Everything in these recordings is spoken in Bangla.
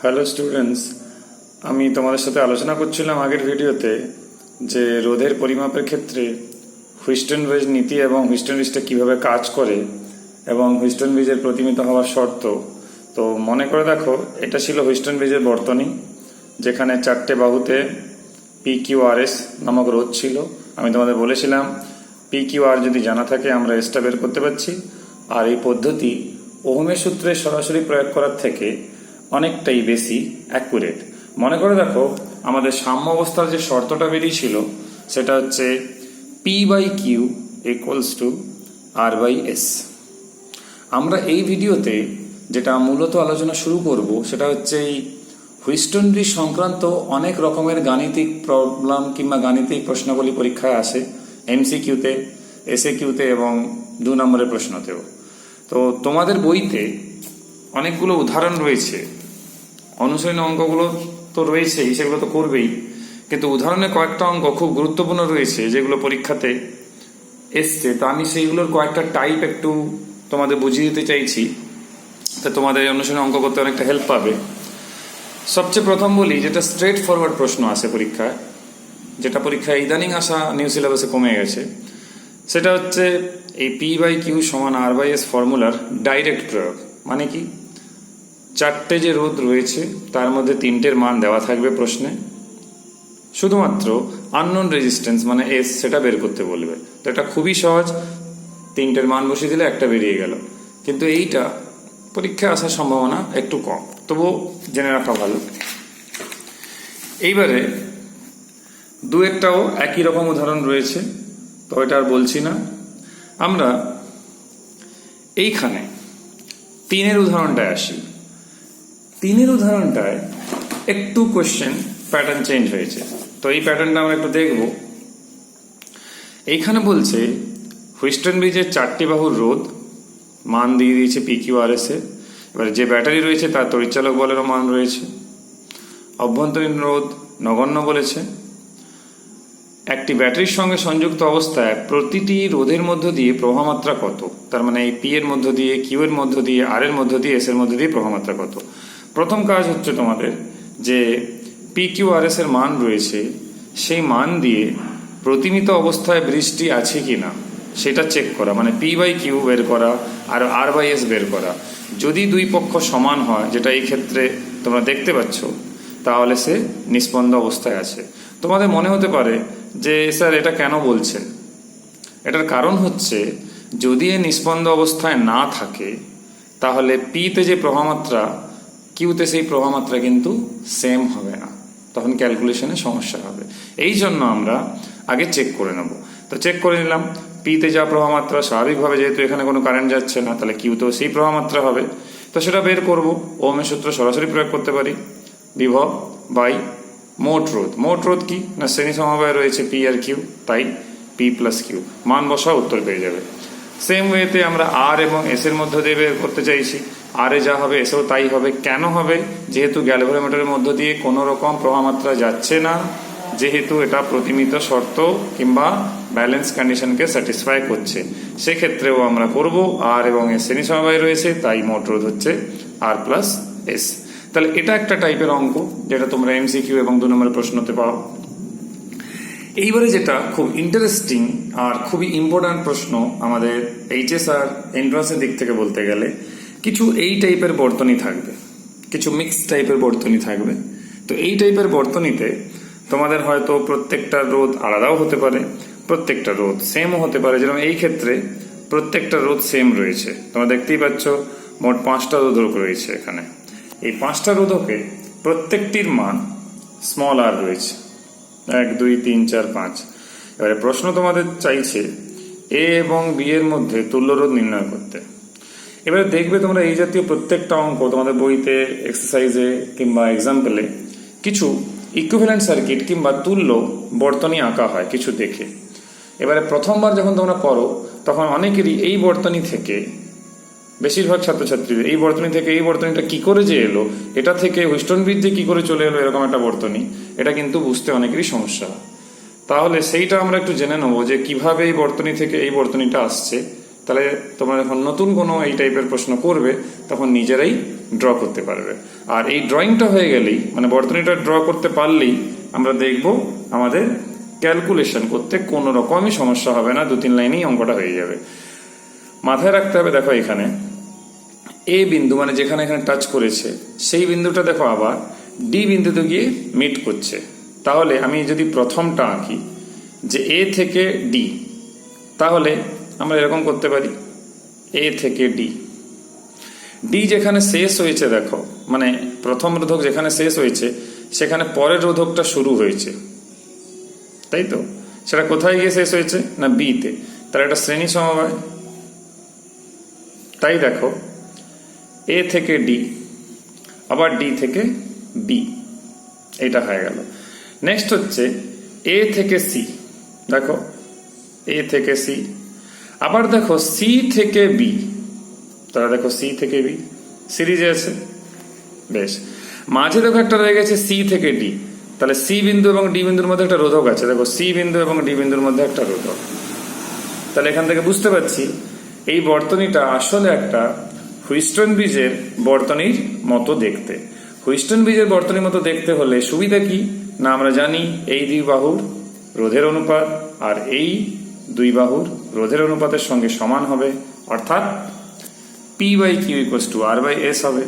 হ্যালো স্টুডেন্টস, আমি তোমাদের সাথে আলোচনা করছিলাম আগের ভিডিওতে যে রোধের পরিমাপের ক্ষেত্রে হুইস্টন ব্রিজ নীতি এবং হুইস্টন ব্রিজটা কীভাবে কাজ করে এবং হুইস্টন ব্রিজের প্রতিমিত হওয়ার শর্ত। তো মনে করে দেখো, এটা ছিল হুইস্টন ব্রিজের বর্তনী, যেখানে চারটে বাহুতে PQRS নামক রোধ ছিল। আমি তোমাদের বলেছিলাম PQR যদি জানা থাকে আমরা এসটা বের করতে পারছি, আর এই পদ্ধতি ওহমের সূত্রে সরাসরি প্রয়োগ করার থেকে অনেকটাই বেশি অ্যাকুরেট। মনে করে দেখো, আমাদের সাম্য অবস্থার যে শর্তটা বেরিয়েছিল সেটা হচ্ছে P/Q = R/S। আমরা এই ভিডিওতে যেটা মূলত আলোচনা শুরু করব সেটা হচ্ছে এই হুইস্টন ব্রিজ সংক্রান্ত অনেক রকমের গাণিতিক প্রবলেম কিংবা গাণিতিক প্রশ্নাবলী পরীক্ষায় আসে, MCQতে, SAQতে এবং 2 নম্বরের প্রশ্নতেও। তো তোমাদের বইতে অনেকগুলো উদাহরণ রয়েছে, অনুশীলনী অঙ্কগুলো তো রয়েছেই, সেগুলো তো করবেই, কিন্তু উদাহরণে কয়েকটা অঙ্ক খুব গুরুত্বপূর্ণ রয়েছে যেগুলো পরীক্ষাতে এসছে। তো আমি সেইগুলোর কয়েকটা টাইপ একটু তোমাদের বুঝিয়ে দিতে চাইছি, তা তোমাদের অনুশীলনী অঙ্ক করতে অনেকটা হেল্প পাবে। সবচেয়ে প্রথম বলি, যেটা স্ট্রেট ফরওয়ার্ড প্রশ্ন আসে পরীক্ষায়, যেটা পরীক্ষায় ইদানিং আসা নিউ সিলেবাসে কমে গেছে, সেটা হচ্ছে এই P/Q = R/S ফর্মুলার ডাইরেক্ট প্রয়োগ। মানে কি, চারটে যে রোধ রয়েছে তার মধ্যে তিনটের মান দেওয়া থাকবে প্রশ্নে, শুধুমাত্র আননোন রেজিস্ট্যান্স মানে S সেটা বের করতে বলবে। তো এটা খুবই সহজ, তিনটের মান বসিয়ে দিলে একটা বেরিয়ে গেল। কিন্তু এইটা পরীক্ষায় আসার সম্ভাবনা একটু কম, তবুও জেনে রাখা ভালো। এইবারে দু একটাও একই রকম উদাহরণ রয়েছে, তো এটা আর বলছি না। আমরা এইখানে 3-এর উদাহরণটায় আসি। 3-এর উদাহরণটায় একটু কোশ্চেন প্যাটার্ন চেঞ্জ হয়েছে, তো এই প্যাটার্নটা আমরা একটু দেখব। এইখানে বলছে হুইস্টন ব্রিজের 4টি বাহুর রোধ মান দিয়ে দিয়েছে PQRS এ। এবারে যে ব্যাটারি রয়েছে তার তড়িৎচালক বলেরও মান রয়েছে, অভ্যন্তরীণ রোধ নগণ্য বলেছে। একটি ব্যাটারির সঙ্গে সংযুক্ত অবস্থায় প্রতিটি রোধের মধ্য দিয়ে প্রবাহমাত্রা কত, তার মানে এই P এর মধ্য দিয়ে, Q এর মধ্য দিয়ে, R এর মধ্য দিয়ে, S এর মধ্য দিয়ে প্রবাহমাত্রা কত। প্রথম কাজ হচ্ছে তোমাদের যে PQRS এর মান রয়েছে সেই মান দিয়ে প্রতিমিত অবস্থায় ব্রিজটি আছে কিনা সেটা চেক করা, মানে P/Q বের করা আর R/S বের করা। যদি দুই পক্ষ সমান হয়, যেটা এই ক্ষেত্রে তোমরা দেখতে পাচ্ছ, তাহলে সে নিস্পন্দ অবস্থায় আছে। তোমাদের মনে হতে পারে যে স্যার এটা কেন বলছেন। এটার কারণ হচ্ছে, যদি এ নিস্পন্দ অবস্থায় না থাকে তাহলে P-তে যে প্রবাহমাত্রা, Q-তে সেই প্রবাহমাত্রা কিন্তু সেম হবে না, তখন ক্যালকুলেশনে সমস্যা হবে। এই জন্য আমরা আগে চেক করে নেব। তো চেক করে নিলাম, P-তে যা প্রবাহমাত্রা, স্বাভাবিকভাবে যেহেতু এখানে কোনো কারেন্ট যাচ্ছে না, তাহলে Q-তেও সেই প্রবাহমাত্রা হবে। তো সেটা বের করব, ওহমের সূত্র সরাসরি প্রয়োগ করতে পারি, বিভব বাই মোট রোধ। মোট রোধ কি না, শ্রেণী সমবায় রয়েছে P আর Q, তাই P+Q মান বসা উত্তর পেয়ে যাবে। সেম ওয়েতে আমরা R এবং S এর মধ্য দিয়ে বের করতে চাইছি, R এ যা হবে S এও তাই হবে। কেন হবে? যেহেতু গ্যালভোমিটারের মধ্য দিয়ে কোনো রকম প্রবাহমাত্রা যাচ্ছে না, যেহেতু এটা প্রতিমিত শর্ত কিংবা ব্যালেন্স কন্ডিশনকে স্যাটিসফাই করছে, সেক্ষেত্রেও আমরা করব R এবং S শ্রেণী সমবায় রয়েছে, তাই মোট রোধ হচ্ছে R+S। তাহলে এটা একটা টাইপের অঙ্ক যেটা তোমরা MCQ এবং 2 নম্বরের প্রশ্নতে পাও। এইবারে যেটা খুব ইন্টারেস্টিং আর খুবই ইম্পর্ট্যান্ট প্রশ্ন আমাদের HS আর এন্ট্রান্সের দিক থেকে বলতে গেলে, কিছু এই টাইপের বর্তনী থাকবে, কিছু মিক্সড টাইপের বর্তনী থাকবে। তো এই টাইপের বর্তনীতে তোমাদের হয়তো প্রত্যেকটা রোধ আলাদাও হতে পারে, প্রত্যেকটা রোধ সেমও হতে পারে। যেরকম এই ক্ষেত্রে প্রত্যেকটা রোধ সেম রয়েছে, তোমরা দেখতেই পাচ্ছ মোট 5টা রোধক রয়েছে এখানে। এই 5টা রোধকে প্রত্যেকটির মান r রয়েছে, 1 2 3 4 5। এবারে প্রশ্ন তোমাদের চাইছে A এবং B এর মধ্যে তুল্য রোধ নির্ণয় করতে। এবারে দেখবে তোমরা এই জাতীয় প্রত্যেকটা অঙ্ক তোমাদের বইতে, এক্সারসাইজে কিংবা এক্সাম্পলে কিছু ইকুইভ্যালেন্ট সার্কিট কিংবা তুল্য বর্তনী আঁকা হয় কিছু দেখে। এবারে প্রথমবার যখন তোমরা করো তখন অনেকেরই এই বর্তনী থেকে, বেশিরভাগ ছাত্রছাত্রীদের এই বর্তনী থেকে এই বর্তনীটা কি করে যে এলো, এটা থেকে হুইস্টন ব্রিজ যে কি করে চলে এলো এরকম একটা বর্তনী, এটা কিন্তু বুঝতে অনেকেরই সমস্যা। তাহলে সেইটা আমরা একটু জেনে নেবো যে কিভাবে এই বর্তনী থেকে এই বর্তনীটা আসছে। তাহলে তোমরা যখন নতুন কোনো এই টাইপের প্রশ্ন করবে তখন নিজেরাই ড্র করতে পারবে। আর এই ড্রয়িংটা হয়ে গেলেই, মানে বর্তনীটা ড্র করতে পারলেই আমরা দেখব আমাদের ক্যালকুলেশন করতে কোনো রকমই সমস্যা হবে না, 2-3 লাইনেই অঙ্কটা হয়ে যাবে। মাথায় রাখতে হবে, দেখো এখানে এ বিন্দু মানে যেখানে এখানে টাচ করেছে সেই বিন্দুটা দেখো আবার ডি বিন্দুতে গিয়ে মিট করছে। তাহলে আমি যদি প্রথমটা আঁকি যে এ থেকে ডি, তাহলে আমরা এরকম করতে পারি এ থেকে ডি। ডি যেখানে শেষ হয়েছে দেখো, মানে প্রথম রোধক যেখানে শেষ হয়েছে সেখানে পরের রোধকটা শুরু হয়েছে, তাই তো? সেটা কোথায় গিয়ে শেষ হয়েছে না বি তে, তার একটা শ্রেণী সমবায়। তাই দেখো এ থেকে ডি, আবার ডি থেকে বি, এটা হয়ে গেল। নেক্সট হচ্ছে এ থেকে সি, দেখো এ থেকে সি, আবার দেখো সি থেকে বি, তাহলে দেখো সি থেকে বি সিরিজে আছে। বেশ, মাঝে দেখো একটা রয়ে গেছে সি থেকে ডি, তাহলে সি বিন্দু এবং ডি বিন্দুর মধ্যে একটা রোধক আছে, দেখো সি বিন্দু এবং ডি বিন্দুর মধ্যে একটা রোধক। তাহলে এখান থেকে বুঝতে পারছি এই বর্তনীটা আসলে একটা হুইস্টন ব্রিজের বর্তনীর মতো দেখতে। হুইস্টন ব্রিজের বর্তনীর মতো দেখতে হলে সুবিধা কি না, আমরা জানি এই দুই বাহুর রোধের অনুপাত আর এই দুই বাহুর রোধের অনুপাতের সঙ্গে সমান হবে, অর্থাৎ P/Q=R/S হবে।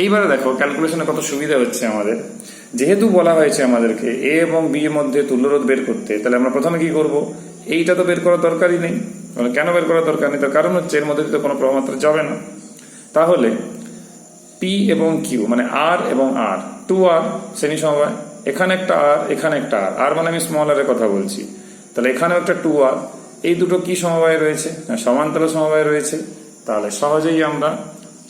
এইবারে দেখো ক্যালকুলেশনে কত সুবিধা হচ্ছে আমাদের। যেহেতু বলা হয়েছে আমাদেরকে এ এবং বি এর মধ্যে তুল্যরোধ বের করতে, তাহলে আমরা প্রথমে কি করব, এইটা তো বের করার দরকারই নেই। কেন বের করার দরকার নেই? তার কারণ হচ্ছে এর মধ্যে তো কোনো প্রমাত্রা যাবে না। তাহলে পি এবং কিউ মানে আর এবং আর, 2R শ্রেণী সমবায়, এখানে একটা আর এখানে একটা আর, আর মানে আমি স্মল আর এর কথা বলছি। তাহলে এখানেও একটা 2R, এই দুটো কি সমবায় রয়েছে না সমান্তরাল সমবায় রয়েছে। তাহলে সহজেই আমরা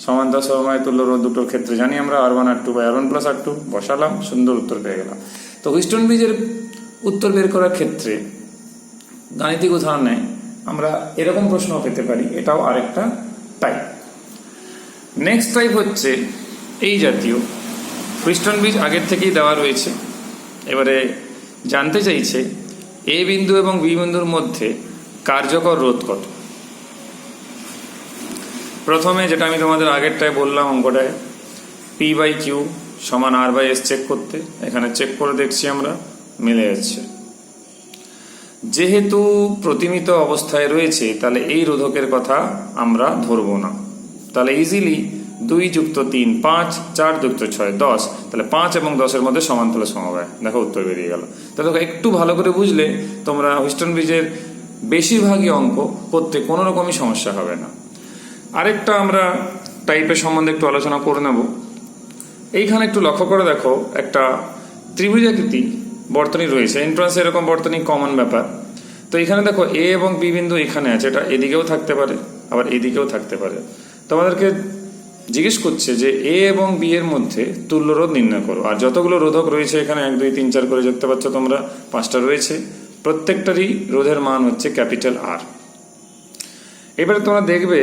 সমান্তরাল সমবায় তুল্যরোধ দুটোর ক্ষেত্রে জানি আমরা R1 R2 বা R1 + R2 বসালাম, সুন্দর উত্তর পেয়ে গেলাম। তো হুইস্টন ব্রিজের উত্তর বের করার ক্ষেত্রে গাণিতিক উদাহরণে আমরা এরকম প্রশ্ন পেতে পারি, এটাও আরেকটা টাইপ। নেক্সট টাইপ হচ্ছে এই জাতীয় হুইস্টন ব্রিজ আগের থেকেই দেওয়া রয়েছে। এবারে জানতে চাইছে এ বিন্দু এবং বি বিন্দুর মধ্যে কার্যকর রোধ কত। প্রথমে যেটা আমি তোমাদের আগেরটায় বললাম অঙ্কটায়, P/Q = R/S চেক করতে, এখানে চেক করে দেখছি আমরা মিলে যাচ্ছে। যেহেতু প্রতিমিত অবস্থায় রয়েছে তাহলে এই রোধকের কথা আমরা ধরবো না। তাহলে ইজিলি 2 + 3 5, 4 + 6 10, তাহলে 5 এবং 10-এর মধ্যে সমান্তরাল সমবায়। দেখো উত্তর বেরিয়ে গেল। তাহলে একটু ভালো করে বুঝলে তোমরা হুইস্টন ব্রিজের বেশিরভাগই অঙ্ক করতে কোনো রকমই সমস্যা হবে না। আরেকটা আমরা টাইপের সম্বন্ধে একটু আলোচনা করে নেব। এইখানে একটু লক্ষ্য করে দেখো, একটা ত্রিভুজাকৃতি বর্তনী রয়েছে, এন্ট্রান্সে এরকম বর্তনী কমন ব্যাপার। তো এখানে দেখো এ এবং বি বিন্দু এখানে আছে, এটা এদিকেও থাকতে পারে আবার এদিকেও থাকতে পারে। তোমাদেরকে জিজ্ঞেস করছে যে এ এবং বি এর মধ্যে তুল্যরোধ নির্ণয় করো। আর যতগুলো রোধক রয়েছে এখানে 1 2 3 4 করে দেখতে পাচ্ছ তোমরা, 5টা রয়েছে, প্রত্যেকটারই রোধের মান হচ্ছে R। এবারে তোমরা দেখবে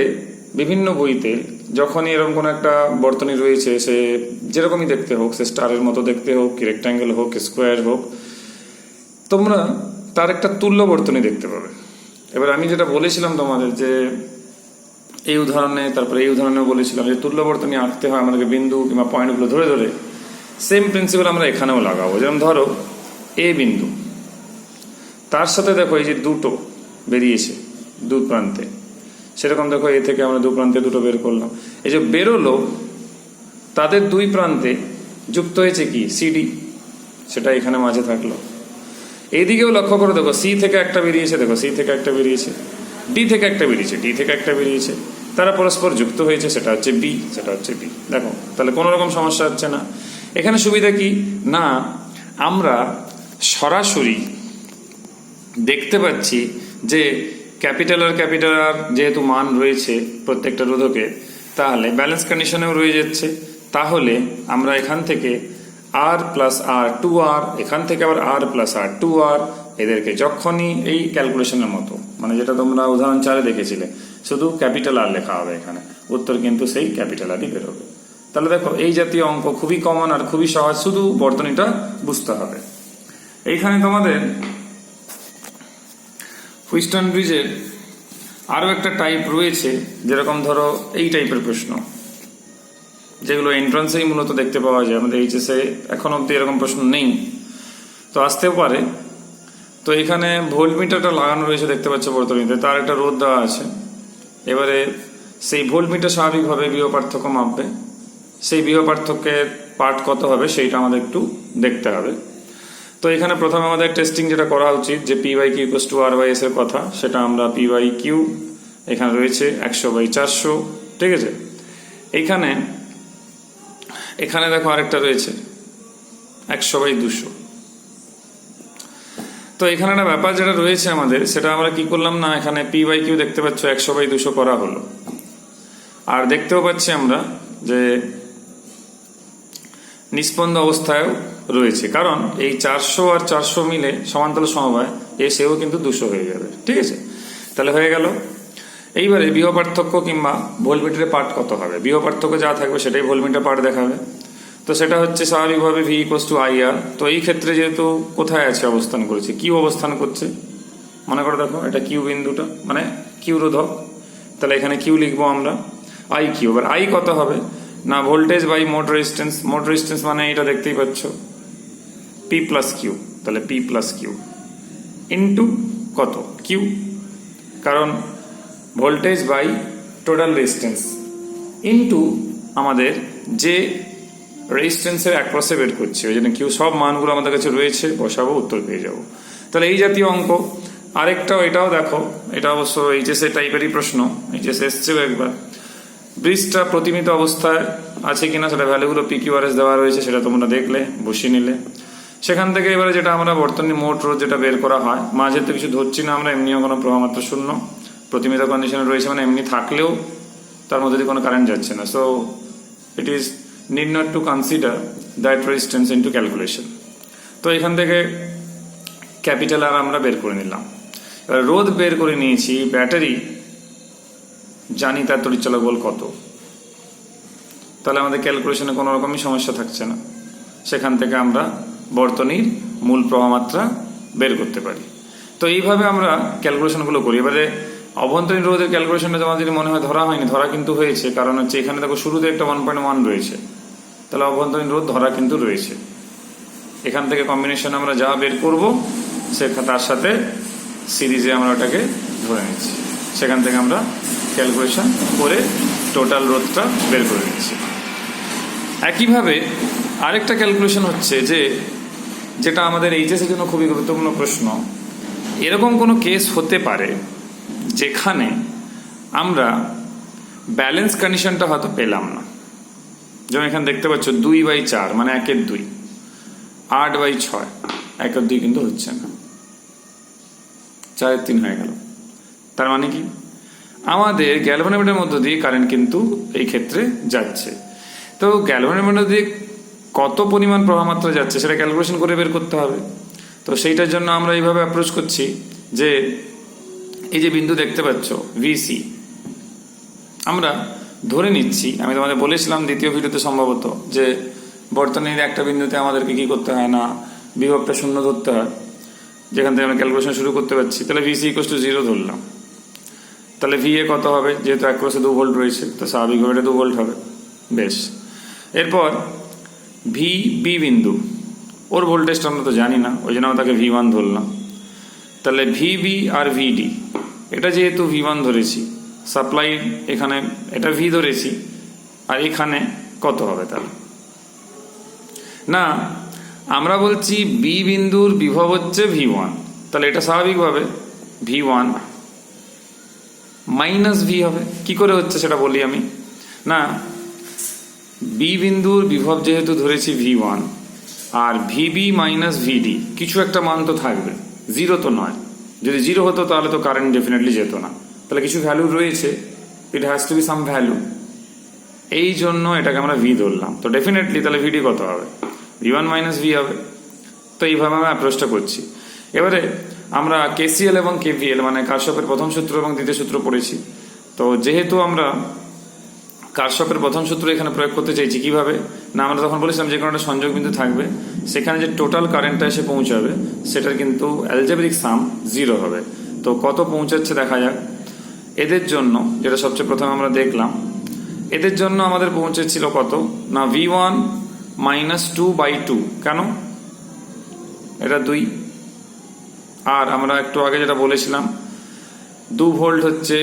বিভিন্ন বইতে যখনই এরকম কোনো একটা বর্তনী রয়েছে, সে যেরকমই দেখতে হোক, সে স্টারের মতো দেখতে হোক কি রেক্ট্যাঙ্গেল হোক স্কোয়ার হোক, তোমরা তার একটা তুল্য বর্তনী দেখতে পাবে। এবার আমি যেটা বলেছিলাম তোমাদের যে এই উদাহরণে, তারপরে এই উদাহরণে বলেছিলাম যে তুল্য বর্তনী আঁকতে হয় আমাদেরকে বিন্দু কিংবা পয়েন্টগুলো ধরে ধরে, সেম প্রিন্সিপাল আমরা এখানেও লাগাবো। যেমন ধরো এ বিন্দু, তার সাথে দেখো এই যে দুটো বেরিয়েছে দু প্রান্তে, সেরকম দেখো এ থেকে আমরা 2 প্রান্তে দুটো বের করলাম। এই যে বেরোলো তাদের 2 প্রান্তে যুক্ত হয়েছে কি সিডি, সেটা এখানে মাঝে থাকলো। এইদিকেও লক্ষ্য করে দেখো সি থেকে একটা বেরিয়েছে, দেখো সি থেকে একটা বেরিয়েছে, ডি থেকে একটা বেরিয়েছে, ডি থেকে একটা বেরিয়েছে, তারা পরস্পর যুক্ত হয়েছে, সেটা হচ্ছে বি, সেটা হচ্ছে বি। দেখো তাহলে কোনো রকম সমস্যা হচ্ছে না। এখানে সুবিধা কি না, আমরা সরাসরি দেখতে পাচ্ছি যে ক্যাপিটাল আর যেহেতু মান রয়েছে প্রত্যেকটা রোধকে, তাহলে ব্যালেন্স কন্ডিশনেও রয়ে যাচ্ছে। তাহলে আমরা এখান থেকে R+R 2R, এখান থেকে আবার R+R 2R, এদেরকে যখনই এই ক্যালকুলেশনের মতো, মানে যেটা তোমরা উদাহরণ 4-এ দেখেছিলে, শুধু R লেখা হবে এখানে, উত্তর কিন্তু সেই R-ই বেরোবে। তাহলে দেখো এই জাতীয় অঙ্ক খুবই কমন আর খুবই সহজ, শুধু বর্তনীটা বুঝতে হবে। এইখানে তোমাদের হুইস্টন ব্রিজের আরো একটা টাইপ রয়েছে, যেরকম ধরো এই টাইপের প্রশ্ন, যেগুলো এন্ট্রান্সেই মূলত দেখতে পাওয়া যায়। আমাদের এইচএসে এখন অব্দি এরকম প্রশ্ন নেই, তো আসতেও পারে। তো এখানে ভোল্টমিটারটা লাগানো রয়েছে দেখতে পাচ্ছ বর্তনীতে, তার একটা রোধ দেওয়া আছে। এবারে সেই ভোল্টমিটার স্বাভাবিকভাবে বিভব পার্থক্য মাপবে, সেই বিভব পার্থক্যের পার্ট কত হবে সেইটা আমাদের একটু দেখতে হবে। তো এখানে প্রথমে আমাদের টেস্টিং যেটা করা উচিত, যে P by Q equals to R by S এর কথা, সেটা আমরা পি বাই কিউ এখানে রয়েছে 100/400, ঠিক আছে। এখানে দেখো আরেকটা রয়েছে 100/200। তো এখানে একটা ব্যাপার যেটা রয়েছে আমাদের, সেটা আমরা কি করলাম না, এখানে পি বাই কিউ দেখতে পাচ্ছ 100/200 করা হলো। আর দেখতেও পাচ্ছি আমরা যে নিষ্পন্দ অবস্থায় রয়েছে, কারণ এই 400 আর 400 মিলে সমান্তরাল সমবায় এসেও কিন্তু 200 হয়ে যাবে, ঠিক আছে। তাহলে হয়ে গেল। এইবারে বিভব পার্থক্য কিংবা ভোল্টমিটারের পার্ট কত হবে, বিভব পার্থক্য যা থাকবে সেটাই ভোল্টমিটার পার্ট দেখাবে। তো সেটা হচ্ছে স্বাভাবিকভাবে ভি ইকুয়ালস টু আই আর। তো এই ক্ষেত্রে যেহেতু কোথায় আছে অবস্থান করেছে, কিউ অবস্থান করছে, মনে করে দেখো এটা কিউ বিন্দুটা মানে কিউ রোধক, তাহলে এখানে কিউ লিখবো আমরা আই কিউ। এবার আই কত হবে না, ভোল্টেজ বাই মোট রেজিস্ট্যান্স। মোট রেজিস্ট্যান্স মানে এটা দেখতেই পাচ্ছ পি প্লাস কিউ, তাহলে পি প্লাস কিউ ইন্টু কত কিউ, কারণ voltage by total resistance into আমাদের যে রেজিস্ট্যান্সের অ্যাক্রসে বের করছে, ওই জন্য কিউ সব মানগুলো আমাদের কাছে রয়েছে, বসাবো, উত্তর পেয়ে যাব। তাহলে এই জাতীয় অঙ্ক আরেকটাও, এটাও দেখো, এটা অবশ্য এইচএসএ টাইপেরই প্রশ্ন, এইচএসএ এসছেও একবার। ব্রিজটা প্রতিমিত অবস্থায় আছে কিনা সেটা ভ্যালুগুলো পিকিউআরএস দেওয়া রয়েছে, সেটা তোমরা দেখলে, বসিয়ে নিলে। সেখান থেকে এবারে যেটা আমরা বর্তনী মোট রোধ যেটা বের করা হয়, মাঝে তো কিছু ধরছি না আমরা, এমনিও কোনো প্রবাহমাত্র শূন্য, প্রতিমিত কন্ডিশনে রয়েছে, মানে এমনি থাকলেও তার মধ্যে দিয়ে কোনো কারেন্ট যাচ্ছে না। So it is need not to consider that resistance into calculation. তো এখান থেকে ক্যাপিটাল আর আমরা বের করে নিলাম। এবার রোধ বের করে নিয়েছি, ব্যাটারি জানি তার তড়িৎচালক বল কত, তাহলে আমাদের ক্যালকুলেশনে কোনো রকমই সমস্যা থাকছে না। সেখান থেকে আমরা বর্তনীর মূল প্রবাহমাত্রা বের করতে পারি। তো এইভাবে আমরা ক্যালকুলেশনগুলো করি। এবারে অভ্যন্তরীণ রোধের ক্যালকুলেশনটা তোমার যদি মনে হয় ধরা হয়নি, ধরা কিন্তু হয়েছে, কারণ হচ্ছে এখানে দেখো শুরুতে একটা 1.1 রয়েছে, তাহলে অভ্যন্তরীণ রোধ ধরা কিন্তু রয়েছে। এখান থেকে কম্বিনেশন আমরা যা বের করব তার সাথে সিরিজে আমরা ওটাকে ধরে নিচ্ছি, সেখান থেকে আমরা ক্যালকুলেশন করে টোটাল রোধটা বের করে নিচ্ছি। একইভাবে আরেকটা ক্যালকুলেশন হচ্ছে যেটা আমাদের এইচএসের জন্য খুবই গুরুত্বপূর্ণ প্রশ্ন। এরকম কোনো কেস হতে পারে যেখানে আমরা ব্যালেন্স কন্ডিশনটা হয়তো পেলাম না, যেমন এখানে দেখতে পাচ্ছ 2/4 মানে 1/2, 8/6 1/2 কিন্তু হচ্ছে না, 4/3 হয়ে গেল। তার মানে কি আমাদের গ্যালভানোমিটারের মধ্য দিয়ে কারেন্ট কিন্তু এই ক্ষেত্রে যাচ্ছে। তো গ্যালভানোমিটার দিয়ে কত পরিমাণ প্রবাহমাত্রা যাচ্ছে সেটা ক্যালকুলেশন করে বের করতে হবে। তো সেইটার জন্য আমরা এইভাবে অ্যাপ্রোচ করছি যে এই যে বিন্দু দেখতে পাচ্ছ ভিসি, আমরা ধরে নিচ্ছি, আমি তোমাদের বলেছিলাম দ্বিতীয় ভিডিওতে সম্ভবত, যে বর্তনীর একটা বিন্দুতে আমাদেরকে কি করতে হয় না, বিভবটা 0 ধরতে হয়, যেখান থেকে আমরা ক্যালকুলেশন শুরু করতে পারছি। তাহলে ভিসি ইকুয়ালস টু 0 ধরলাম, তাহলে ভিএ কত হবে, যেহেতু অ্যাক্রসে 2 ভোল্ট রয়েছে তো স্বাভাবিকভাবে এটা 2 ভোল্ট হবে। বেশ, এরপর ভি বি বিন্দু, ওর ভোল্টেজটা আমরা তো জানি না, ওই জন্য আমরা তাকে V1 ধরলাম। তাহলে ভিবি আর ভিডি, এটা যেহেতু V1 ধরেছি, সাপ্লাই এখানে এটা ভি ধরেছি, আর এখানে কত হবে তাহলে না, আমরা বলছি বি বিন্দুর বিভব হচ্ছে V1, তাহলে এটা স্বাভাবিকভাবে V1 মাইনাস ভি হবে। কি করে হচ্ছে সেটা বলি আমি, না বি বিন্দুর বিভব যেহেতু ধরেছি V1 আর ভিবি মাইনাস ভিডি কিছু একটা মান তো থাকবে, 0 তো নয়। যদি 0 হতো তাহলে তো কারেন্ট ডেফিনেটলি যেত না, তাহলে কিছু ভ্যালু রয়েছে, it has to be some value, এই জন্য এটাকে আমরা ভি ধরলাম। তো ডেফিনেটলি তাহলে ভিডি কত হবে, V1 মাইনাস ভি হবে। তো এইভাবে আমরা অ্যাপ্রোচটা করছি। এবারে আমরা কেসিএল এবং কেভিএল মানে কারশফের প্রথম সূত্র এবং দ্বিতীয় সূত্র পড়েছি। তো যেহেতু আমরা কারশফের প্রথম সূত্র এখানে প্রয়োগ করতে চাইছি, কিভাবে না, আমরা তখন বলেছিলাম যে কোনো একটা সংযোগ বিন্দু থাকবে, সেখানে যে টোটাল কারেন্টটা এসে পৌঁছাবে সেটার কিন্তু অ্যালজেব্রিক সাম 0 হবে। তো কত পৌঁছাচ্ছে দেখা যাক। এদের জন্য যেটা সবচেয়ে প্রথমে আমরা দেখলাম, এদের জন্য আমাদের পৌঁছেছিল কত না V1 - 2/2। কেন? এটা 2। আর আমরা একটু আগে যেটা বলেছিলাম 2 ভোল্ট হচ্ছে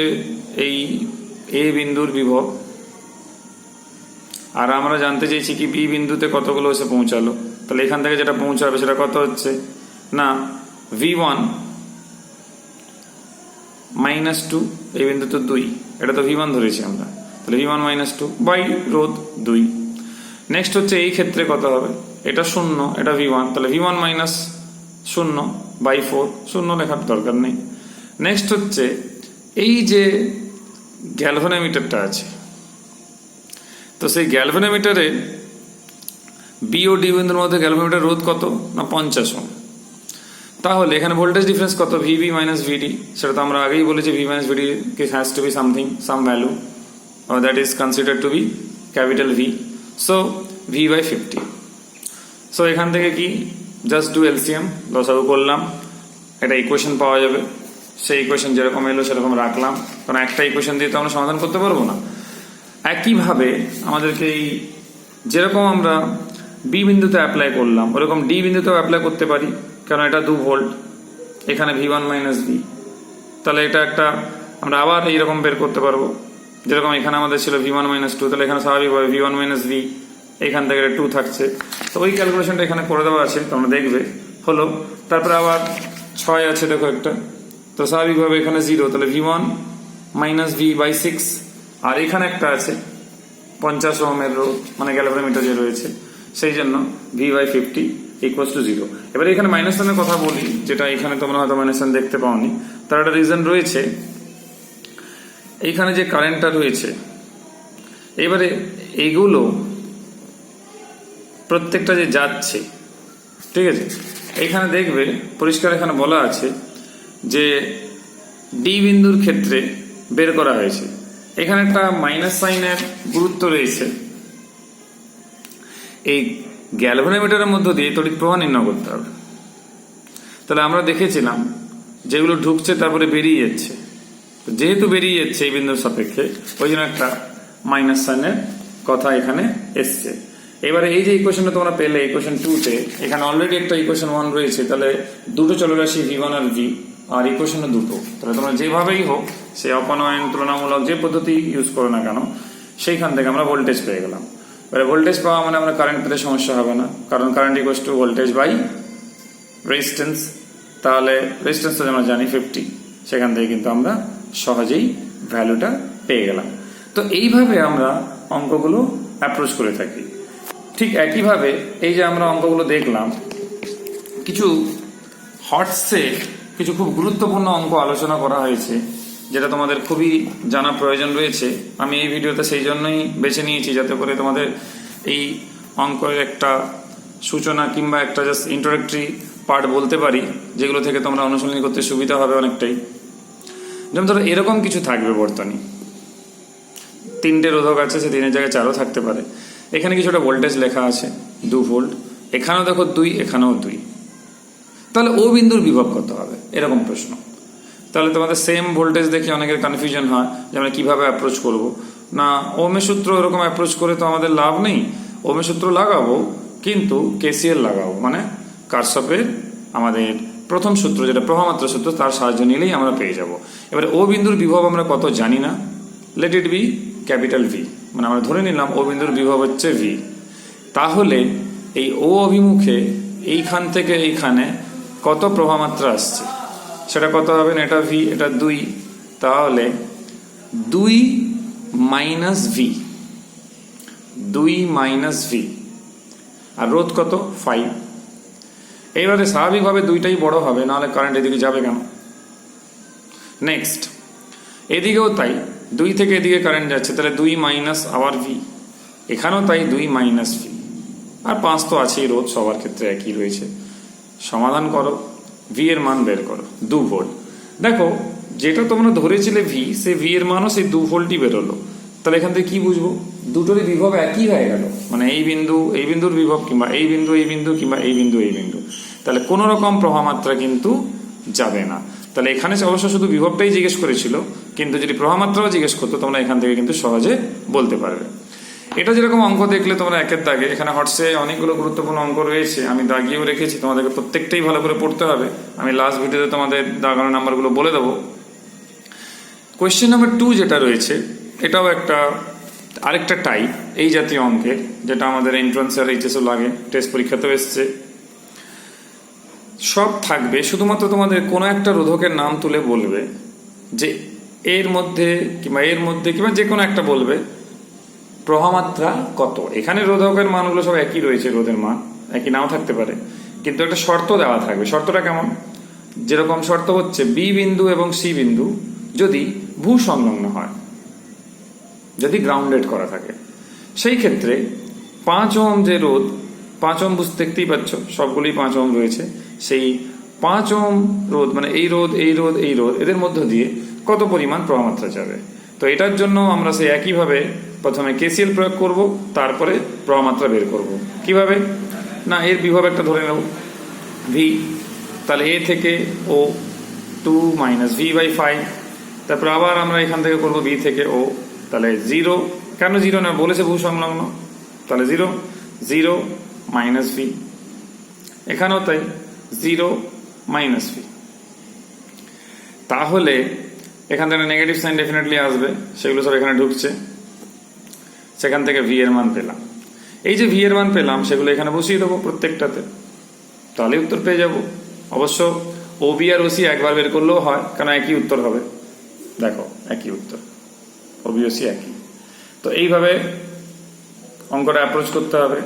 এই এ বিন্দুর বিভব, আর আমরা জানতে চাইছি কি বি বিন্দুতে কতগুলো এসে পৌঁছালো। তাহলে এখান থেকে যেটা পৌঁছাবে সেটা কত হচ্ছে না V1 - 2, এই বিন্দু তো 2, এটা তো V1 ধরেছি আমরা, তাহলে V1 - 2 বাই রোধ 2। নেক্সট হচ্ছে এই ক্ষেত্রে কত হবে, এটা 0, এটা V1, তাহলে V1 - 0/4, 0 লেখার দরকার নেই। নেক্সট হচ্ছে এই যে গ্যালভানোমিটারটা আছে, তো সেই গ্যালভানোমিটারে বি ও ডি বিন্দুর মধ্যে গ্যালভানোমিটার রোধ কত না 50 ওহম। তাহলে এখানে ভোল্টেজ ডিফারেন্স কত VB - VD, সেটা তো আমরা আগেই বলেছি V - VD has to be something, some value, that is considered to be capital V, so V/50। So এখান থেকে কি জাস্ট ডু এলসিএম, লসাগু করলাম, একটা ইকুয়েশন পাওয়া যাবে। সেই ইকুয়েশন যেরকম এলো সেরকম রাখলাম, কারণ একটা ইকুয়েশন দিয়ে তো আমরা সমাধান করতে পারবো না। একইভাবে আমাদেরকে এই যেরকম আমরা বি বিন্দুতে অ্যাপ্লাই করলাম ওরকম ডি বিন্দুতেও অ্যাপ্লাই করতে পারি, কারণ এটা 2 ভোল্ট, এখানে V1 - V, তাহলে এটা একটা আমরা আবার এইরকম বের করতে পারবো। যেরকম এখানে আমাদের ছিল V1 - 2, তাহলে এখানে স্বাভাবিকভাবে V1 - V, এখান থেকে 2 থাকছে, তো ওই ক্যালকুলেশনটা এখানে করে দেওয়া আছে, তোমরা দেখবে হলো। তারপরে আবার 6 আছে দেখো একটা, তো স্বাভাবিকভাবে এখানে 0, তাহলে V1 - V/6, আর এখানে একটা আছে 50 ওহমের রোধ, মানে গ্যালভানোমিটার যে রয়েছে, সেই জন্য V/50 = 0। এবারে এখানে -1 এর কথা বলি, যেটা এখানে তোমরা হয়তো -1 দেখতে পাওনি, তার একটা রিজন রয়েছে। এইখানে যে কারেন্টটা রয়েছে, এবারে এইগুলো প্রত্যেকটা যে যাচ্ছে, ঠিক আছে, এইখানে দেখবে পরিষ্কার এখানে বলা আছে যে ডি বিন্দুর ক্ষেত্রে বের করা হয়েছে। এখানে একটা মাইনাস সাইনের গুরুত্ব রয়েছে। এই গ্যালভানোমিটারের মধ্য দিয়ে তড়িৎ প্রবাহ নির্ণয় করতে হবে। তাহলে আমরা দেখেছিলাম যেগুলো ঢুকছে তারপরে বেরিয়ে যাচ্ছে, যেহেতু বেরিয়ে যাচ্ছে এই বিন্দুর সাপেক্ষে, ওই জন্য একটা মাইনাস সাইনের কথা এখানে এসছে। এবারে এই যে ইকুয়েশনটা তোমরা পেলে ইকুয়েশন 2-তে, এখানে অলরেডি একটা ইকুয়েশন 1 রয়েছে, তাহলে দুটো চলরাশি V1 আর V, আর ইকুয়েশনে দুটো, তাহলে তোমরা যেভাবেই হোক সে অপনয়ন তুলনামূলক যে পদ্ধতি ইউজ করো না কেন, সেইখান থেকে আমরা ভোল্টেজ পেয়ে গেলাম। এবারে ভোল্টেজ পাওয়া মানে আমরা কারেন্ট পেতে সমস্যা হবে না, কারণ current equals to voltage by resistance. তাহলে রেজিস্ট্যান্সটা আমরা জানি 50, সেখান থেকে কিন্তু আমরা সহজেই ভ্যালুটা পেয়ে গেলাম। তো এইভাবে আমরা অঙ্কগুলো অ্যাপ্রোচ করে থাকি। ঠিক একইভাবে এই যে আমরা অঙ্কগুলো দেখলাম, কিছু হটসে কিছু খুব গুরুত্বপূর্ণ অঙ্ক আলোচনা করা হয়েছে, যেটা তোমাদের খুবই জানা প্রয়োজন রয়েছে। আমি এই ভিডিওতে সেই জন্যই বেছে নিয়েছি, যাতে করে তোমাদের এই অঙ্কের একটা সূচনা কিংবা একটা জাস্ট ইন্ট্রোডাক্টরি পার্ট বলতে পারি, যেগুলো থেকে তোমরা অনুশীলনী করতে সুবিধা হবে অনেকটাই। যেমন ধরো এরকম কিছু থাকবে, বর্তনী 3টে রোধক আছে, সে 3-এর জায়গায় 4ও থাকতে পারে। এখানে কিছুটা ভোল্টেজ লেখা আছে 2 ভোল্ট, এখানেও দেখো 2, এখানেও 2, তাহলে ও বিন্দুর বিভব কত হবে, এরকম প্রশ্ন। তাহলে তোমাদের সেম ভোল্টেজ দেখে অনেকের কনফিউশন হয় যে আমরা কিভাবে অ্যাপ্রোচ করব। না, ওহমের সূত্র এরকম অ্যাপ্রোচ করে তো আমাদের লাভ নেই, ওহমের সূত্র লাগাবো কিন্তু KCL লাগাবো, মানে কারশফের আমাদের প্রথম সূত্র যেটা প্রবাহমাত্রা সূত্র, তার সাহায্য নিলেই আমরা পেয়ে যাব। এবারে ও বিন্দুর বিভব আমরা কত জানি না, let it be capital V, মানে আমরা ধরে নিলাম ও বিন্দুর বিভব হচ্ছে V। তাহলে এই ও অভিমুখে এইখান থেকে এইখানে কত প্রবাহমাত্রা আসছে সেটা কত হবে না, এটা V, এটা 2, তাহলে 2 - V, 2 - V, আর রোধ কত 5। এইবারে স্বাভাবিকভাবে দুইটাই বড় হবে, নাহলে কারেন্ট এদিকে যাবে কেন। নেক্সট এদিকেও তাই, 2 থেকে এদিকে কারেন্ট যাচ্ছে, তাহলে 2 - আবার V, এখানেও তাই 2 - V, আর 5 তো আছেই, রোধ সবার ক্ষেত্রে একই রয়েছে। সমাধান করো, V এর মান বের করো, 2 ভোল্ট। দেখো যেটা তোমরা ধরেছিলে V, সে V এর মানও সেই 2 ভোল্টই বেরোলো। তাহলে এখান থেকে কি বুঝবো, দুটোরই বিভব একই হয়ে গেল, মানে এই বিন্দু এই বিন্দুর বিভব, কিংবা এই বিন্দু এই বিন্দু, কিংবা এই বিন্দু এই বিন্দু, তাহলে কোনো রকম প্রবাহমাত্রা কিন্তু যাবে না। তাহলে এখানে অবশ্য শুধু বিভবটাই জিজ্ঞেস করেছিল, কিন্তু যদি প্রভামাত্রাও জিজ্ঞেস করতো তোমরা এখান থেকে কিন্তু সহজে বলতে পারবে। এটা যেরকম অঙ্ক দেখলে তোমরা একের দাগে, এখানে হটসে অনেকগুলো গুরুত্বপূর্ণ অঙ্ক রয়েছে, আমি দাগিয়েও রেখেছি, তোমাদেরকে প্রত্যেকটাই ভালো করে পড়তে হবে। আমি লাস্ট ভিডিওতে তোমাদের দাগানো নাম্বারগুলো বলে দেবো। কোয়েশ্চেন নাম্বার 2 যেটা রয়েছে, এটাও আরেকটা টাইপ এই জাতীয় অঙ্কের, যেটা আমাদের এন্ট্রান্স আর এইচএসও লাগে, টেস্ট পরীক্ষাতেও এসছে। সব থাকবে, শুধুমাত্র তোমাদের কোনো একটা রোধকের নাম তুলে বলবে যে এর মধ্যে কিংবা যে কোনো একটা বলবে প্রভামাত্রা কত। এখানে রোধকের মানগুলো সব একই রয়েছে, রোধের মান একই নাও থাকতে পারে, কিন্তু একটা শর্ত দেওয়া থাকবে। শর্তটা কেমন? যেরকম শর্ত হচ্ছে বি বিন্দু এবং সি বিন্দু যদি ভূ সংলগ্ন হয়, যদি গ্রাউন্ডেড করা থাকে, সেই ক্ষেত্রে 5 ওহম যে রোধ, 5 ওহম বুঝতে দেখতেই পাচ্ছ সবগুলি 5 ওহম রয়েছে, সেই 5 ওহম রোধ মানে এই রোধ এদের মধ্য দিয়ে কত পরিমাণ প্রভামাত্রা যাবে। তো এটার জন্য আমরা সেই একইভাবে প্রথমে কেসিএল প্রয়োগ করব, তারপরে প্রভামাত্রা বের করব। কিভাবে না, এর বিভব একটা ধরে নেব ভি, তাহলে এ থেকে ও 2 মাইনাস v/5, তারপর আবার আমরা এখান থেকে করব বি থেকে ও, তাহলে 0, কেন 0 না বলেছে ভূ সংলগ্ন, তাহলে 0 মাইনাস ভি, এখানেও তাই 0 মাইনাস ভি। তাহলে এখান থেকে নেগেটিভ সাইন ডেফিনেটলি আসবে, সেগুলো সব এখানে ঢুকছে, সেখান থেকে ভি এর মান পেলাম। এই যে ভি এর মান পেলাম সেগুলো এখানে বসিয়ে দেবো প্রত্যেকটাতে, তাহলে উত্তর পেয়ে যাব। অবশ্য ওবি আর ওসি একবার বের করলেও হয়, কারণ একই উত্তর হবে। দেখো একই উত্তর, ওবি ওসি একই। তো এইভাবে অঙ্কটা অ্যাপ্রোচ করতে হবে।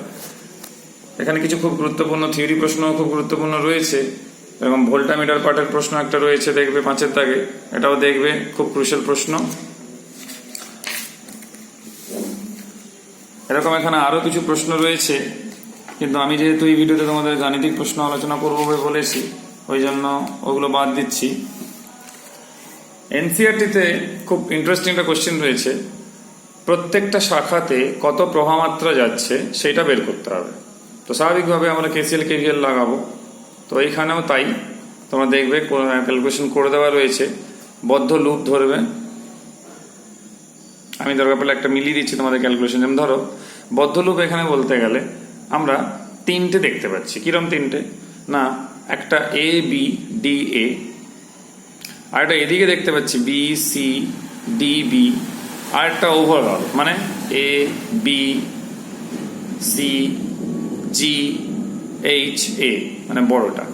এখানে কিছু খুব গুরুত্বপূর্ণ থিওরি প্রশ্ন খুব গুরুত্বপূর্ণ রয়েছে, এরকম ভোল্টামিটার পার্টের প্রশ্ন একটা রয়েছে, দেখবে 5-এর দাগে, এটাও দেখবে, খুব ক্রুশিয়াল প্রশ্ন। এরকম এখানে আরো কিছু প্রশ্ন রয়েছে, কিন্তু আমি যেহেতু এই ভিডিওতে তোমাদের গাণিতিক প্রশ্ন আলোচনা করবো বলে বলেছি, ওই জন্য ওগুলো বাদ দিচ্ছি। এনসিইআরটিতে খুব ইন্টারেস্টিং একটা কোশ্চেন রয়েছে, প্রত্যেকটা শাখাতে কত প্রভামাত্রা যাচ্ছে সেটা বের করতে হবে। তো স্বাভাবিকভাবে আমরা কেসিএল কেভিএল লাগাবো, তো এইখানেও তাই, তোমরা দেখবে ক্যালকুলেশন করে দেওয়া রয়েছে, বদ্ধ লুপ ধরবে। আমি দরকার পড়লে একটা মিলিয়ে দিচ্ছি তোমাদের ক্যালকুলেশন। যেমন ধরো বদ্ধ লুপ এখানে বলতে গেলে আমরা 3টে দেখতে পাচ্ছি। কিরম 3টে? না, একটা এ বি ডি এ, আর একটা এদিকে দেখতে পাচ্ছি বি সি ডি বি, আর একটা ওভারঅল মানে A B C G H A, মানে বড়টা।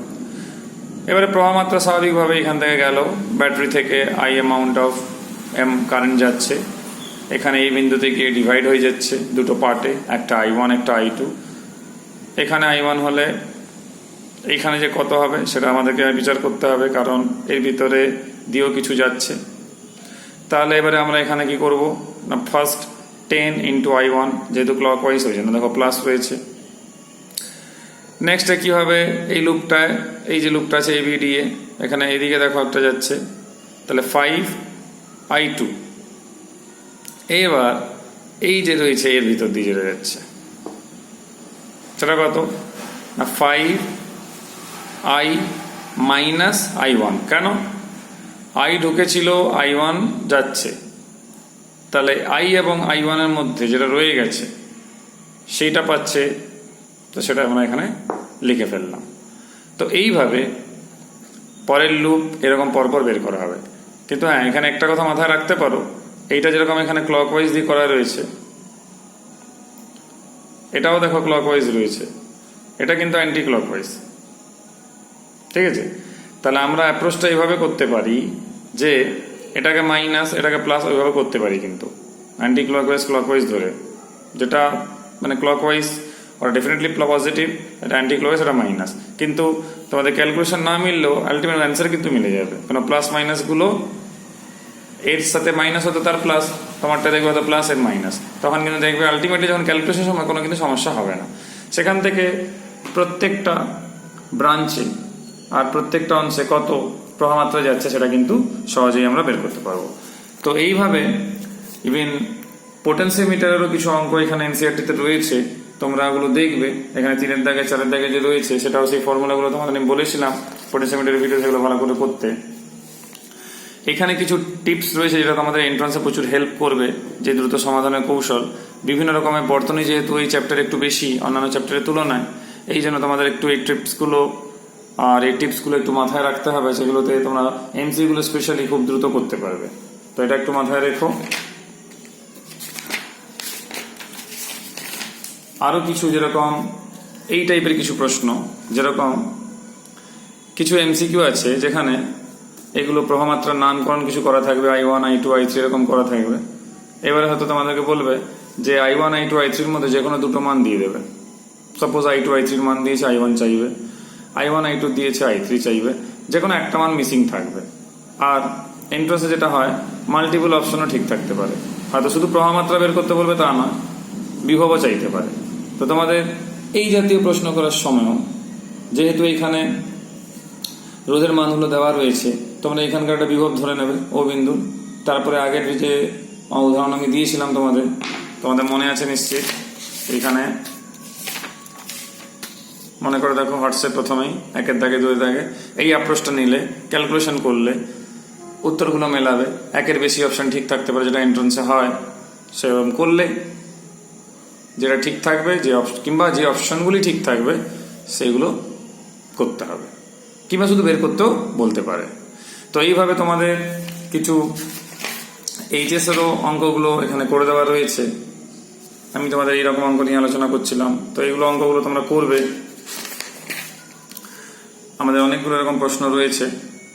এবারে প্রভামাত্রা স্বাভাবিকভাবে এখান থেকে গেল, ব্যাটারি থেকে I amount of M current যাচ্ছে, এখানে এই বিন্দু থেকে ডিভাইড হয়ে যাচ্ছে দুটো পার্টে, একটা I1 একটা I2। এখানে I1 হলে এইখানে যে কত হবে সেটা আমাদেরকে বিচার করতে হবে, কারণ এর ভিতরে দিয়েও কিছু যাচ্ছে। তাহলে এবারে আমরা এখানে কি করব না, ফার্স্ট 10 ইন্টু I1, যেহেতু ক্লক ওয়াইজ হয়েছে না, দেখো প্লাস রয়েছে। নেক্সটে কি হবে, এই লুপটায়, এই যে লুপটা আছে এবিডিএ, এখানে এদিকে দেখো একটা যাচ্ছে, তাহলে 5I2। এবার এই যে রয়েছে এর ভিতর দিয়ে যেটা যাচ্ছে সেটা কত না, 5I মাইনাস I1। কেন? I ঢুকেছিল, I1 যাচ্ছে, তাহলে I এবং I1 এর মধ্যে যেটা রয়ে গেছে সেইটা পাচ্ছে, তো সেটা আমরা এখানে লিখে ফেললাম। তো এইভাবে পরের লুপ এরকম পরপর বের করা হবে। কিন্তু হ্যাঁ, এখানে একটা কথা মাথায় রাখতে পারো, এইটা যেরকম এখানে ক্লকওয়াইজ দিয়ে করা রয়েছে, এটাও দেখো ক্লকওয়াইজ রয়েছে, এটা কিন্তু অ্যান্টি ক্লকওয়াইজ। ঠিক আছে, তাহলে আমরা অ্যাপ্রোচটা এইভাবে করতে পারি যে এটাকে মাইনাস এটাকে প্লাস ওইভাবে করতে পারি, কিন্তু অ্যান্টি ক্লকওয়াইজ ক্লকওয়াইজ ধরে, যেটা মানে ক্লকওয়াইজ ওরা ডেফিনেটলি পজিটিভ, এটা অ্যান্টি ক্লকওয়াইজ এটা মাইনাস। কিন্তু তোমাদের ক্যালকুলেশন না মিললেও আলটিমেট অ্যান্সার কিন্তু মিলে যাবে, কারণ প্লাস মাইনাসগুলো এর সাথে মাইনাস হতো তার প্লাস, তোমারটা দেখবে হয়তো প্লাস এর মাইনাস, তখন কিন্তু দেখবে আলটিমেটলি যখন ক্যালকুলেশন সময় কোনো কিন্তু সমস্যা হবে না। সেখান থেকে প্রত্যেকটা ব্রাঞ্চে আর প্রত্যেকটা অংশে কত প্রভামাত্রা যাচ্ছে সেটা কিন্তু সহজেই আমরা বের করতে পারবো। তো এইভাবে ইভেন পোটেনশিওমিটারেরও কিছু অঙ্ক এখানে এনসিইআরটিতে রয়েছে, তোমরা ওগুলো দেখবে। এখানে 3-এর দাগে 4-এর দাগে যে রয়েছে সেটাও সেই ফর্মুলাগুলো তোমাদের আমি বলেছিলাম পোটেনশিওমিটারের ভিডিও, সেগুলো ভালো করে করতে। এখানে কিছু টিপস রয়েছে যেটা তোমাদের এন্ট্রান্সে প্রচুর হেল্প করবে, যে দ্রুত সমাধানের কৌশল। বিভিন্ন রকমের বর্তনী যেহেতু এই চ্যাপ্টার একটু বেশি অন্যান্য চ্যাপ্টারের তুলনায়, এই জন্য তোমাদের একটু এই টিপসগুলো আর এই টিপসগুলো একটু মাথায় রাখতে হবে, সেগুলোতে তোমরা এমসিগুলো স্পেশালি খুব দ্রুত করতে পারবে। তো এটা একটু মাথায় রেখো। আরো কিছু যেরকম এই টাইপের কিছু প্রশ্ন, যেরকম কিছু এমসিকিউ আছে যেখানে এগুলো প্রভামাত্রার নামকরণ কিছু করা থাকবে, I1 I2 I3 এরকম করা থাকবে। এবারে হয়তো তোমাদেরকে বলবে যে I1 I2 I3 মধ্যে যে কোনো দুটো মান দিয়ে দেবে। সাপোজ I2 I3 মান দিয়েছে, I1 চাইবে, I1 I2 দিয়েছে, I3 চাইবে, যে কোনো একটা মান মিসিং থাকবে। আর এন্ট্রান্সে যেটা হয়, মাল্টিপল অপশনও ঠিক থাকতে পারে, হয়তো শুধু প্রভামাত্রা বের করতে বলবে তা না, বিভবও চাইতে পারে। তো তোমাদের এই জাতীয় প্রশ্ন করার সময়ও যেহেতু এইখানে রোধের মানগুলো দেওয়া রয়েছে, তোমরা এখানকার একটা বিভব ধরে নেবে ও বিন্দু। তারপরে আগের যে উদাহরণ আমি দিয়েছিলাম তোমাদের মনে আছে নিশ্চিত, এখানে মনে করে দেখো হোয়াটসঅ্যাপ প্রথমেই 1-এর দাগে 2-এর দাগে এই অ্যাপ্রোচটা নিলে, ক্যালকুলেশন করলে উত্তরগুলো মেলাবে। 1-এর বেশি অপশন ঠিক থাকতে পারে, যেটা এন্ট্রান্সে হয়, সেরকম করলে যেটা ঠিক থাকবে, কিংবা যে অপশনগুলি ঠিক থাকবে সেগুলো করতে হবে, কিংবা শুধু বের করতেও বলতে পারে। তো এইভাবে তোমাদের কিছু এইচএসেরও অঙ্কগুলো এখানে করে দেওয়া রয়েছে। আমি তোমাদের এইরকম অঙ্ক নিয়ে আলোচনা করছিলাম, তো এইগুলো অঙ্কগুলো তোমরা করবে। আমাদের অনেকগুলো এরকম প্রশ্ন রয়েছে,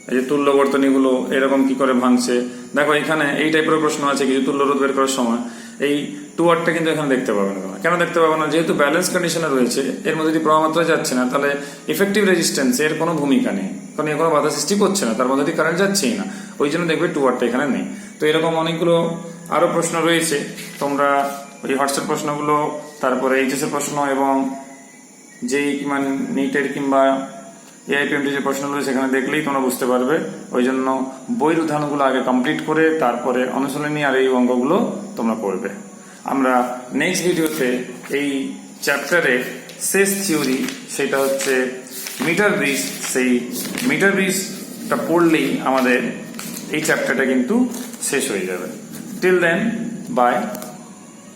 এই যে তুল্য বর্তনীগুলো এরকম কি করে ভাঙছে। দেখো এখানে এই টাইপের প্রশ্ন আছে, কিছু তুল্য রোধ বের করার সময় এই 2 ওয়াটটা কিন্তু এখানে দেখতে পাবে না। কেন দেখতে পাবে না? যেহেতু ব্যালেন্স কন্ডিশনে রয়েছে, এর মধ্যে যদি প্রভাবমাত্রা যাচ্ছে না, তাহলে ইফেক্টিভ রেজিস্ট্যান্স এর কোনো ভূমিকা নেই, কারণ এর কোনো বাধা সৃষ্টি করছে না, তার মধ্যে দিয়ে কারেন্ট যাচ্ছেই না, ওই জন্য দেখবে 2 ওয়াটটা এখানে নেই। তো এরকম অনেকগুলো আরো প্রশ্ন রয়েছে, তোমরা ওই হোয়াটসঅ্যাপ প্রশ্নগুলো, তারপরে এইচএস এর প্রশ্ন এবং যেই মানে নিটের কিংবা AIPMT যে প্রশ্নগুলো সেখানে দেখলেই তোমরা বুঝতে পারবে। ওই জন্য বইয়ের উদাহরণগুলো আগে কমপ্লিট করে তারপরে অনুশীলনী আর এই অঙ্কগুলো তোমরা করবে। আমরা নেক্সট ভিডিওতে এই চ্যাপ্টারের শেষ থিওরি, সেটা হচ্ছে মিটার ব্রিজ, সেই মিটার ব্রিজটা পড়লেই আমাদের এই চ্যাপ্টারটা কিন্তু শেষ হয়ে যাবে। Till then, by.